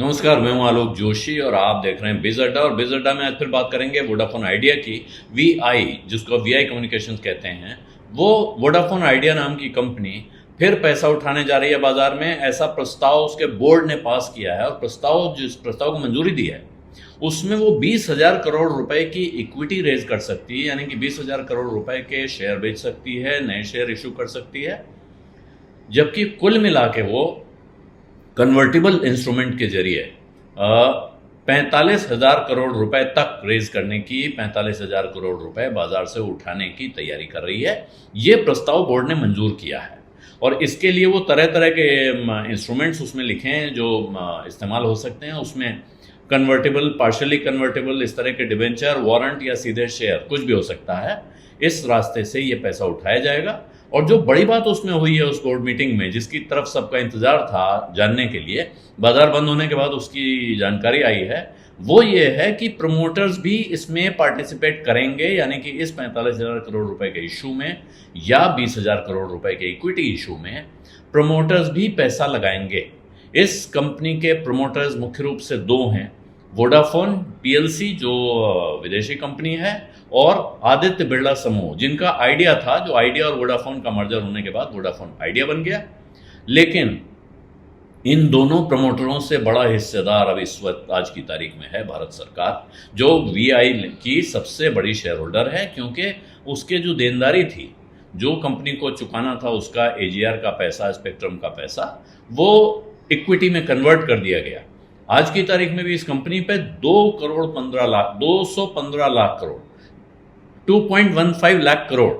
नमस्कार, मैं हूं आलोक जोशी और आप देख रहे हैं बिज़ अड्डा। और बिज़ अड्डा में आज फिर बात करेंगे वोडाफोन आइडिया की। वीआई, जिसको वीआई कम्युनिकेशंस कहते हैं, वो वोडाफोन आइडिया नाम की कंपनी फिर पैसा उठाने जा रही है बाजार में। ऐसा प्रस्ताव उसके बोर्ड ने पास किया है और जिस प्रस्ताव को मंजूरी दी है उसमें वो 20,000 करोड़ रुपए की इक्विटी रेज कर सकती है, यानी कि 20,000 करोड़ रुपए के शेयर बेच सकती है, नए शेयर इशू कर सकती है। जबकि कुल मिला के वो कन्वर्टिबल इंस्ट्रूमेंट के जरिए 45,000 करोड़ रुपए तक रेज करने की, 45,000 करोड़ रुपए बाजार से उठाने की तैयारी कर रही है। ये प्रस्ताव बोर्ड ने मंजूर किया है और इसके लिए वो तरह तरह के इंस्ट्रूमेंट्स उसमें लिखे हैं जो इस्तेमाल हो सकते हैं। उसमें कन्वर्टेबल, पार्शियली कन्वर्टेबल, इस तरह के डिबेंचर, वारंट या सीधे शेयर, कुछ भी हो सकता है। इस रास्ते से ये पैसा उठाया जाएगा। और जो बड़ी बात उसमें हुई है उस बोर्ड मीटिंग में, जिसकी तरफ सबका इंतजार था जानने के लिए, बाजार बंद होने के बाद उसकी जानकारी आई है, वो ये है कि प्रमोटर्स भी इसमें पार्टिसिपेट करेंगे, यानी कि इस 45,000 करोड़ रुपए के इशू में या 20,000 करोड़ रुपए के इक्विटी इशू में प्रमोटर्स भी पैसा लगाएंगे। इस कंपनी के प्रमोटर्स मुख्य रूप से दो हैं, वोडाफोन पीएलसी जो विदेशी कंपनी है, और आदित्य बिरला समूह, जिनका आइडिया था, जो आइडिया और वोडाफोन का मर्जर होने के बाद वोडाफोन आइडिया बन गया। लेकिन इन दोनों प्रमोटरों से बड़ा हिस्सेदार अब इस वक्त आज की तारीख में है भारत सरकार, जो वीआई की सबसे बड़ी शेयर होल्डर है, क्योंकि उसके जो देनदारी थी, जो कंपनी को चुकाना था उसका एजीआर का पैसा, स्पेक्ट्रम का पैसा, वो इक्विटी में कन्वर्ट कर दिया गया। आज की तारीख में भी इस कंपनी पे 215 लाख करोड़ 2.15 लाख करोड़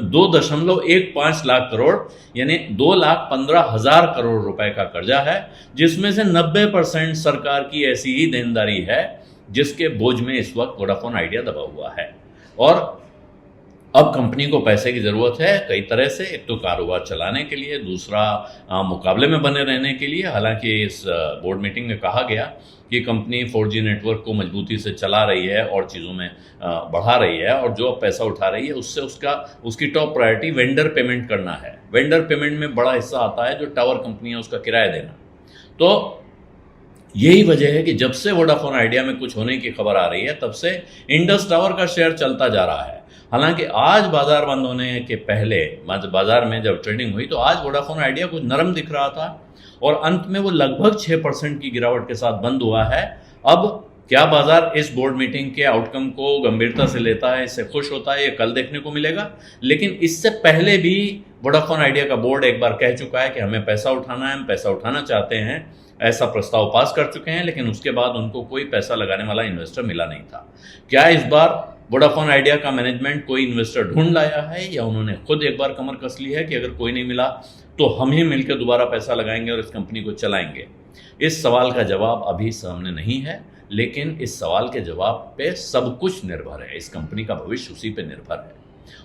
2.15 लाख करोड़ यानी 2,15,000 करोड़ रुपए का कर्जा है, जिसमें से 90% सरकार की ऐसी ही देनदारी है जिसके बोझ में इस वक्त वोडाफोन आइडिया दबा हुआ है। और अब कंपनी को पैसे की ज़रूरत है कई तरह से, एक तो कारोबार चलाने के लिए, दूसरा मुकाबले में बने रहने के लिए। हालांकि इस बोर्ड मीटिंग में कहा गया कि कंपनी 4G नेटवर्क को मजबूती से चला रही है और चीज़ों में बढ़ा रही है, और जो पैसा उठा रही है उससे उसकी टॉप प्रायोरिटी वेंडर पेमेंट करना है। वेंडर पेमेंट में बड़ा हिस्सा आता है जो टावर कंपनी है उसका किराया देना। तो यही वजह है कि जब से वोडाफोन आइडिया में कुछ होने की खबर आ रही है तब से इंडस टावर का शेयर चलता जा रहा है। हालांकि आज बाजार बंद होने के पहले बाजार में जब ट्रेडिंग हुई तो आज वोडाफोन आइडिया कुछ नरम दिख रहा था और अंत में वो लगभग 6% की गिरावट के साथ बंद हुआ है। अब क्या बाजार इस बोर्ड मीटिंग के आउटकम को गंभीरता से लेता है, इससे खुश होता है, ये कल देखने को मिलेगा। लेकिन इससे पहले भी वोडाफोन आइडिया का बोर्ड एक बार कह चुका है कि हमें पैसा उठाना है, हम पैसा उठाना चाहते हैं, ऐसा प्रस्ताव पास कर चुके हैं। लेकिन उसके बाद उनको कोई पैसा लगाने वाला इन्वेस्टर मिला नहीं था। क्या इस बार वोडाफोन आइडिया का मैनेजमेंट कोई इन्वेस्टर ढूंढ लाया है, या उन्होंने खुद एक बार कमर कस ली है कि अगर कोई नहीं मिला तो हम ही मिलकर दोबारा पैसा लगाएंगे और इस कंपनी को चलाएंगे? इस सवाल का जवाब अभी सामने नहीं है, लेकिन इस सवाल के जवाब पे सब कुछ निर्भर है। इस कंपनी का भविष्य उसी पे निर्भर है।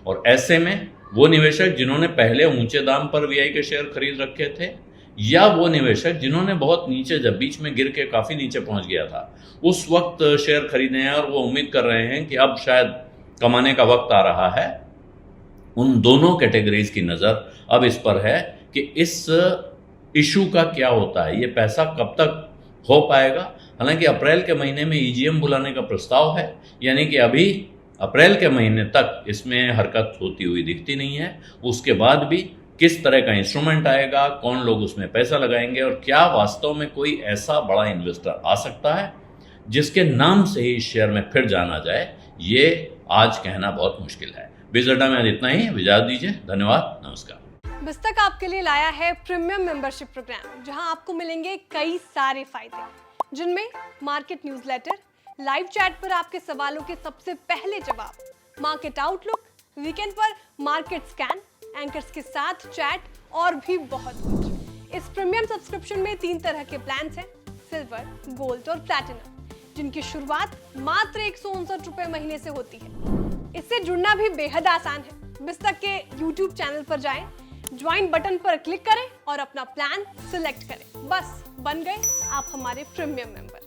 और ऐसे में वो निवेशक जिन्होंने पहले ऊंचे दाम पर वीआई के शेयर खरीद रखे थे, या वो निवेशक जिन्होंने बहुत नीचे, जब बीच में गिर के काफ़ी नीचे पहुंच गया था, उस वक्त शेयर खरीदे हैं और वो उम्मीद कर रहे हैं कि अब शायद कमाने का वक्त आ रहा है, उन दोनों कैटेगरीज की नज़र अब इस पर है कि इस इशू का क्या होता है, ये पैसा कब तक हो पाएगा। हालांकि अप्रैल के महीने में ईजीएम बुलाने का प्रस्ताव है, यानी कि अभी अप्रैल के महीने तक इसमें हरकत होती हुई दिखती नहीं है। उसके बाद भी किस तरह का इंस्ट्रूमेंट आएगा, कौन लोग उसमें पैसा लगाएंगे, और क्या वास्तव में कोई ऐसा बड़ा इन्वेस्टर आ सकता है जिसके नाम से ही शेयर में फिर जाना जाए, ये आज कहना बहुत मुश्किल है। बिज़ अड्डा में आज इतना ही। इजाज़त दीजिए। धन्यवाद। नमस्कार। बिज़ आपके लिए लाया है प्रीमियम मेंबरशिप प्रोग्राम, जहां आपको मिलेंगे कई सारे फायदे, जिनमें मार्केट न्यूज़लेटर, लाइव चैट पर आपके सवालों के सबसे पहले जवाब, मार्केट आउटलुक, वीकेंड पर मार्केट स्कैन, एंकर्स के साथ चैट और भी बहुत कुछ। इस प्रीमियम सब्सक्रिप्शन में 3 तरह के प्लान्स हैं, सिल्वर, गोल्ड और प्लैटिनम, जिनकी शुरुआत मात्र 159 रुपए महीने से होती है। इससे जुड़ना भी बेहद आसान है। बिज़ के YouTube चैनल पर जाएं, ज्वाइन बटन पर क्लिक करें और अपना प्लान सिलेक्ट करें। बस बन गए आप हमारे प्रीमियम मेंबर।